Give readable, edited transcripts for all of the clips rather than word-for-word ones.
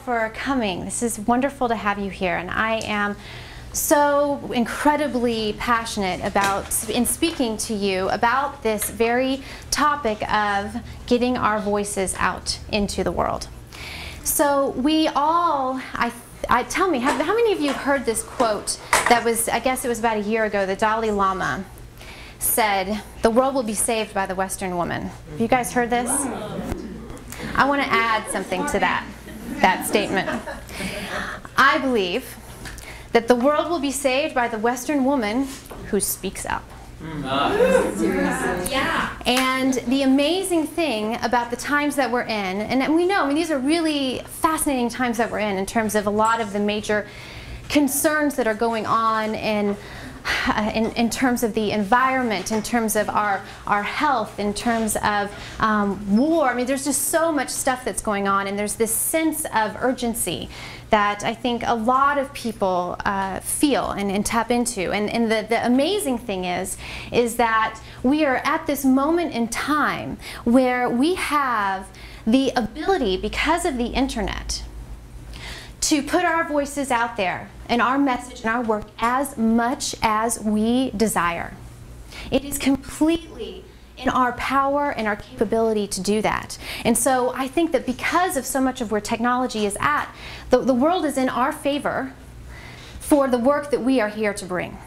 for coming. This is wonderful to have you here, and I am so incredibly passionate about in speaking to you about this very topic of getting our voices out into the world. So we all, tell me, how many of you have heard this quote that was, I guess it was about a year ago, the Dalai Lama said, "The world will be saved by the Western woman." Have you guys heard this? I want to add something to that statement. I believe that the world will be saved by the Western woman who speaks up. Yeah. And the amazing thing about the times that we're in, and we know, I mean, these are really fascinating times that we're in terms of a lot of the major concerns that are going on in terms of the environment, in terms of our health, in terms of war. I mean, there's just so much stuff that's going on, and there's this sense of urgency that I think a lot of people feel and tap into. And the amazing thing is that we are at this moment in time where we have the ability, because of the internet, to put our voices out there and our message and our work as much as we desire. It is completely in our power and our capability to do that. And so I think that because of so much of where technology is at, the world is in our favor for the work that we are here to bring.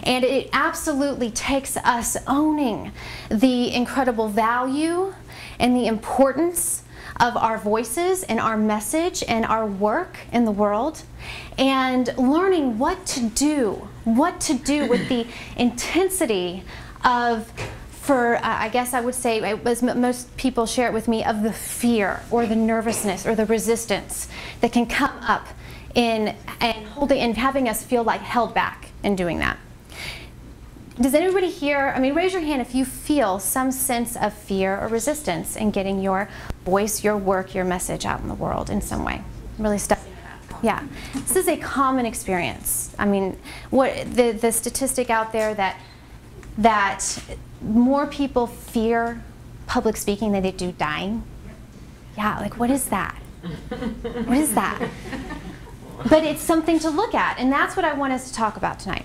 And it absolutely takes us owning the incredible value and the importance of our voices and our message and our work in the world, and learning what to do with the intensity of, I guess I would say, as most people share it with me, of the fear or the nervousness or the resistance that can come up in having us feel like held back in doing that. Does anybody here, I mean, raise your hand if you feel some sense of fear or resistance in getting your voice, your work, your message out in the world in some way? Really stuff. Yeah. This is a common experience. I mean, the statistic out there that more people fear public speaking than they do dying. Yeah, like what is that? What is that? But it's something to look at, and that's what I want us to talk about tonight.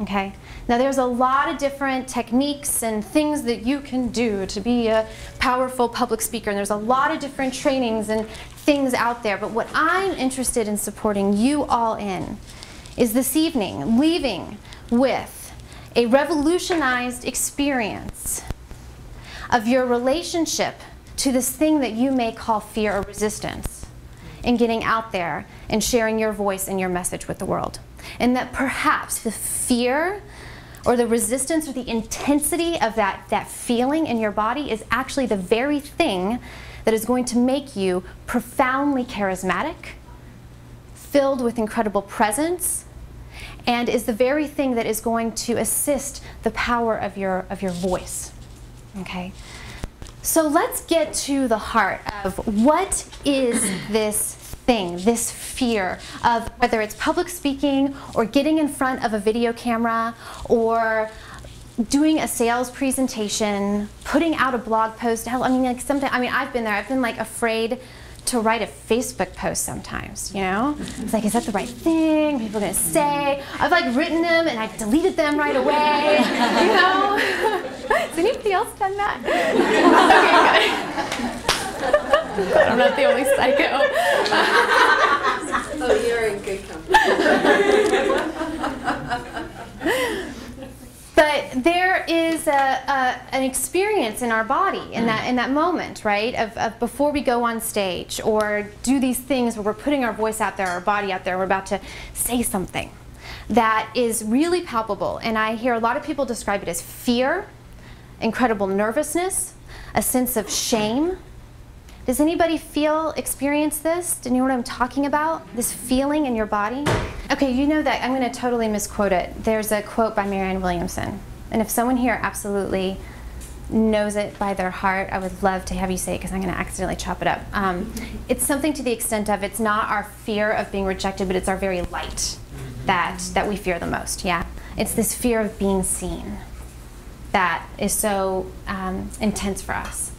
Okay? Now there's a lot of different techniques and things that you can do to be a powerful public speaker, and there's a lot of different trainings and things out there, but what I'm interested in supporting you all in is this evening leaving with a revolutionized experience of your relationship to this thing that you may call fear or resistance, and getting out there and sharing your voice and your message with the world. And that perhaps the fear or the resistance or the intensity of that feeling in your body is actually the very thing that is going to make you profoundly charismatic, filled with incredible presence, and is the very thing that is going to assist the power of your voice. Okay? So let's get to the heart of what is this thing, this fear of whether it's public speaking or getting in front of a video camera or doing a sales presentation, putting out a blog post. I mean, like sometimes, I mean, I've been there. I've been like afraid to write a Facebook post sometimes, you know? It's like, is that the right thing? What are people gonna say? I've like written them and I've deleted them right away, you know? Has anybody else done that? Okay, good. I'm not the only psycho. Oh, you're in good company. But there is an experience in our body in that moment, right? Of before we go on stage or do these things where we're putting our voice out there, our body out there, we're about to say something that is really palpable. And I hear a lot of people describe it as fear, incredible nervousness, a sense of shame. Does anybody experience this? Do you know what I'm talking about? This feeling in your body? Okay, you know that I'm going to totally misquote it. There's a quote by Marianne Williamson. And if someone here absolutely knows it by their heart, I would love to have you say it because I'm going to accidentally chop it up. It's something to the extent of it's not our fear of being rejected, but it's our very light that we fear the most, yeah? It's this fear of being seen that is so intense for us.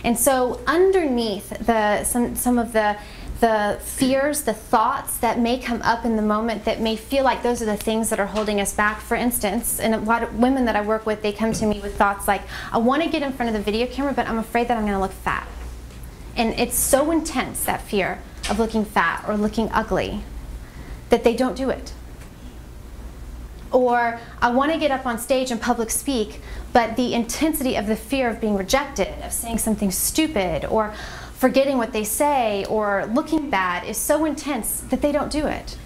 And so underneath some of the the fears, the thoughts that may come up in the moment that may feel like those are the things that are holding us back. For instance, and a lot of women that I work with, they come to me with thoughts like, I want to get in front of the video camera, but I'm afraid that I'm going to look fat. And it's so intense, that fear of looking fat or looking ugly, that they don't do it. Or, I want to get up on stage and public speak, but the intensity of the fear of being rejected, of saying something stupid, or forgetting what they say, or looking bad is so intense that they don't do it.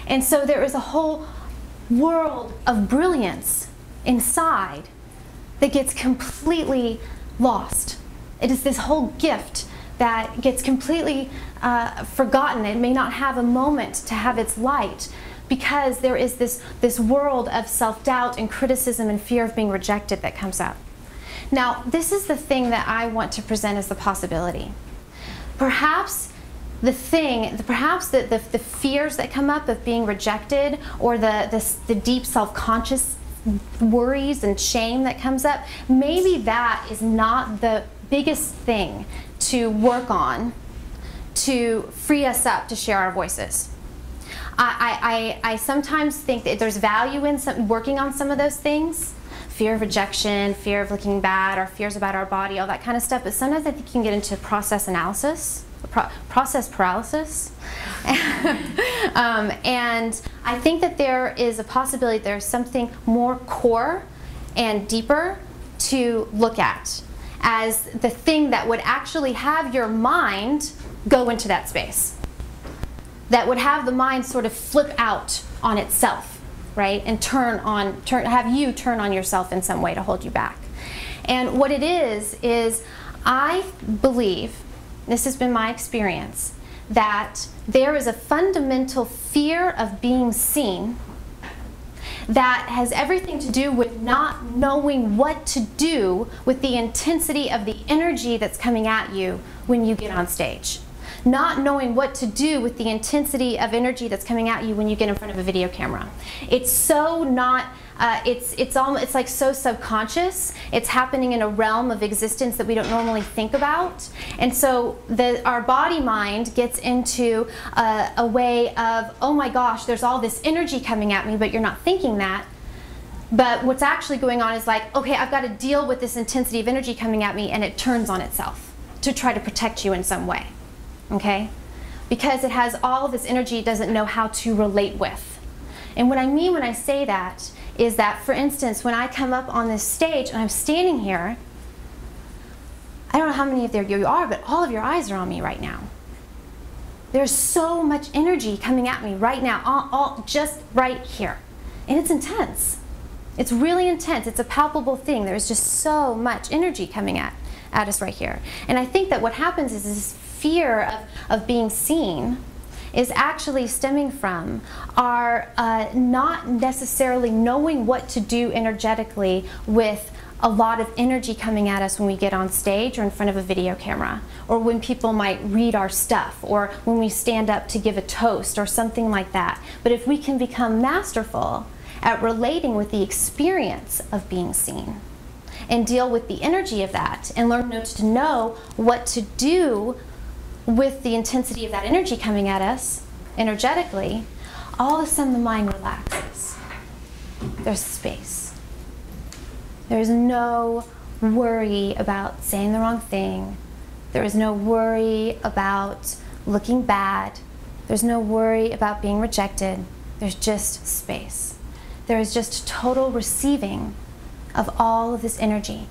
And so there is a whole world of brilliance inside that gets completely lost. It is this whole gift that gets completely forgotten. It may not have a moment to have its light, because there is this world of self-doubt and criticism and fear of being rejected that comes up. Now, this is the thing that I want to present as the possibility. Perhaps the fears that come up of being rejected, or the deep self-conscious worries and shame that comes up, maybe that is not the biggest thing to work on to free us up to share our voices. I sometimes think that there's value in working on some of those things. Fear of rejection, fear of looking bad, our fears about our body, all that kind of stuff. But sometimes I think you can get into process analysis, process paralysis. And I think that there is a possibility there's something more core and deeper to look at as the thing that would actually have your mind go into that space. That would have the mind sort of flip out on itself, right? And have you turn on yourself in some way to hold you back. And what it is I believe, this has been my experience, that there is a fundamental fear of being seen that has everything to do with not knowing what to do with the intensity of the energy that's coming at you when you get on stage. Not knowing what to do with the intensity of energy that's coming at you when you get in front of a video camera. It's so not, it's like so subconscious. It's happening in a realm of existence that we don't normally think about. And so our body mind gets into a way of, oh my gosh, there's all this energy coming at me, but you're not thinking that. But what's actually going on is like, okay, I've got to deal with this intensity of energy coming at me, and it turns on itself to try to protect you in some way. Okay? Because it has all of this energy it doesn't know how to relate with. And what I mean when I say that is that, for instance, when I come up on this stage and I'm standing here, I don't know how many of you are, but all of your eyes are on me right now. There's so much energy coming at me right now, just right here. And it's intense. It's really intense. It's a palpable thing. There's just so much energy coming at us right here. And I think that what happens is this fear of being seen is actually stemming from our not necessarily knowing what to do energetically with a lot of energy coming at us when we get on stage or in front of a video camera, or when people might read our stuff, or when we stand up to give a toast or something like that. But if we can become masterful at relating with the experience of being seen and deal with the energy of that and learn to know what to do with the intensity of that energy coming at us energetically, all of a sudden the mind relaxes. There's space. There's no worry about saying the wrong thing. There is no worry about looking bad. There's no worry about being rejected. There's just space. There is just total receiving of all of this energy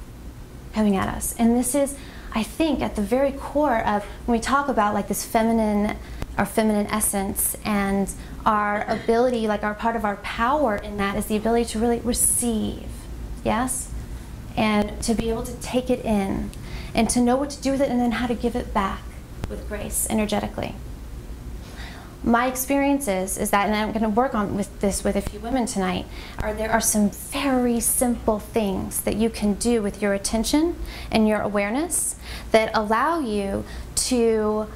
coming at us. And this is, I think, at the very core of when we talk about like this feminine, our feminine essence, and our ability, like our part of our power in that is the ability to really receive, yes? And to be able to take it in and to know what to do with it and then how to give it back with grace energetically. My experience is that, and I'm going to work on this with a few women tonight, there are some very simple things that you can do with your attention and your awareness that allow you to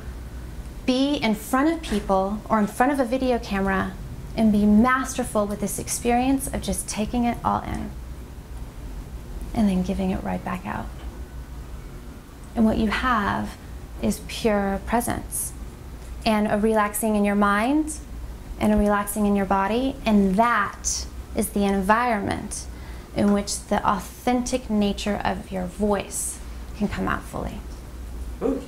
be in front of people or in front of a video camera and be masterful with this experience of just taking it all in and then giving it right back out. And what you have is pure presence. and a relaxing in your mind and a relaxing in your body, and that is the environment in which the authentic nature of your voice can come out fully. Ooh.